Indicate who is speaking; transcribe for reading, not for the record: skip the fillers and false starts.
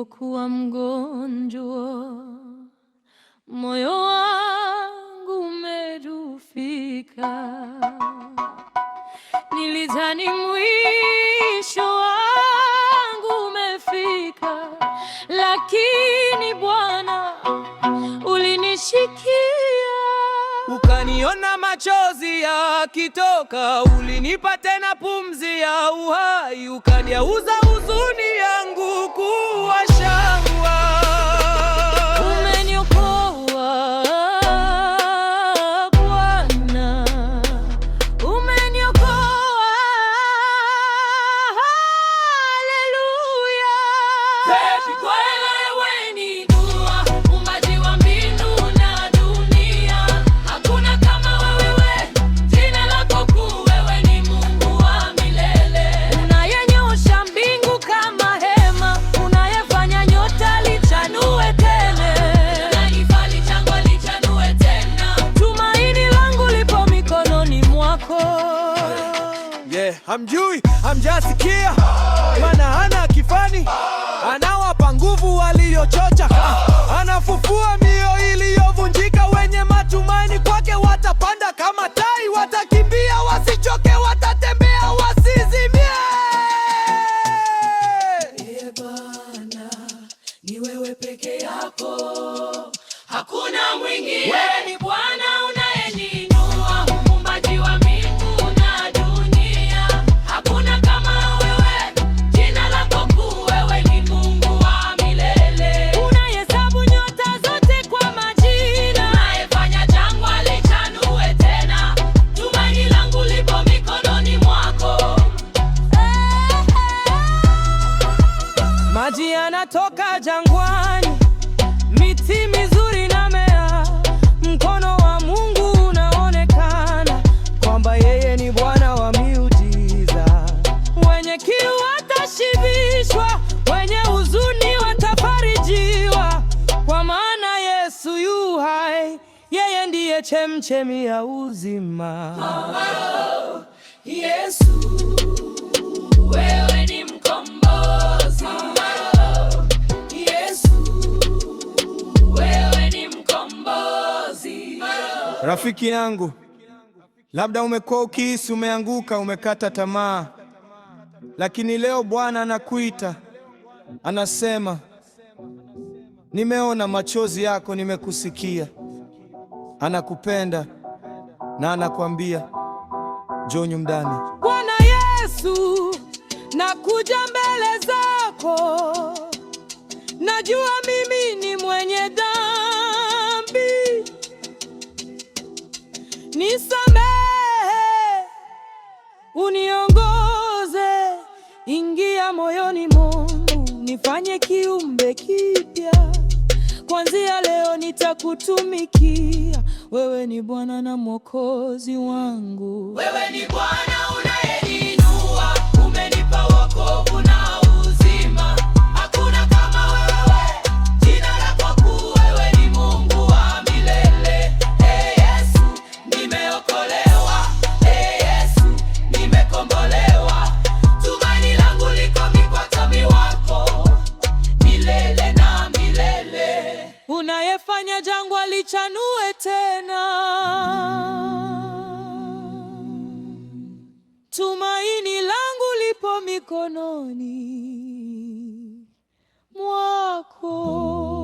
Speaker 1: nilipokuwa mgonjwa, moyo wangu umedhoofika. Nilidhani mwisho wangu umefika, lakini Bwana ulinishikia.
Speaker 2: Ukaniona machozi yakitoka, ulinipa tena pumzi ya uhai, ukageuza huzuni yangu kuwa shangwe.
Speaker 1: Umeniokoa Bwana, umeniokoa. Haleluya. Wewe ni dua, muumbaji wa mbingu na dunia. Hakuna kama wewe, jina lako kuu, wewe ni Mungu wa milele. Unayenyosha mbingu kama hema, unayefanya nyota lichanue tena, unanifanya jangwa lichanue tena. Tumaini langu lipo mikononi mwako.
Speaker 2: Hamjasikia? Maana hana kifani, anawapa nguvu waliochoka, anafufua mioyo iliyovunjika. Wenye matumaini kwake watapanda kama tai, watakimbia wasichoke, watatembea wasizimie.
Speaker 1: Bwana, ni wewe peke yako, hakuna mwingine. Wewe ni Bwana unayeniinua, muumbaji wa mbingu na dunia. Hakuna kama wewe, jina lako kuu, wewe ni Mungu wa milele. Unahesabu nyota zote kwa majina, unayefanya jangwa lichanue tena. Tumaini langu lipo mikononi mwako.
Speaker 2: Maji yanatoka jangwani, miti mizuri inamea. Mkono wa Mungu unaonekana, kwamba yeye ni Bwana wa miujiza. Wenye kiu watashibishwa, wenye huzuni watafarijiwa, kwa maana Yesu yu hai, yeye ndiye chemchemi ya uzima.
Speaker 1: Yesu, wewe ni mkombozi. Yesu, wewe ni mkombozi.
Speaker 2: Rafiki yangu, labda umekuwa ukihisi umeanguka, umekata tamaa, lakini leo Bwana anakuita, anasema, nimeona machozi yako, nimekusikia. Anakupenda na anakuambia, njoo nyumbani.
Speaker 1: Bwana Yesu, nakuja mbele zako, najua mimi ni mwenye dhambi. Nisamehe, uniongoze, ingia moyoni mwangu, nifanye kiumbe kipya. Kuanzia leo nitakutumikia, wewe ni Bwana na Mwokozi wangu. Wewe ni Bwana unayeniinua, umenipa wokovu na uzima. Hakuna kama wewe, jina lako kuu, wewe ni Mungu wa milele. Yesu, nimeokolewa. Yesu, nimekombolewa. Tumaini langu liko mikononi mwako, milele na milele. Unayefanya jangwa lichanue tena, tumaini langu lipo mikononi mwako.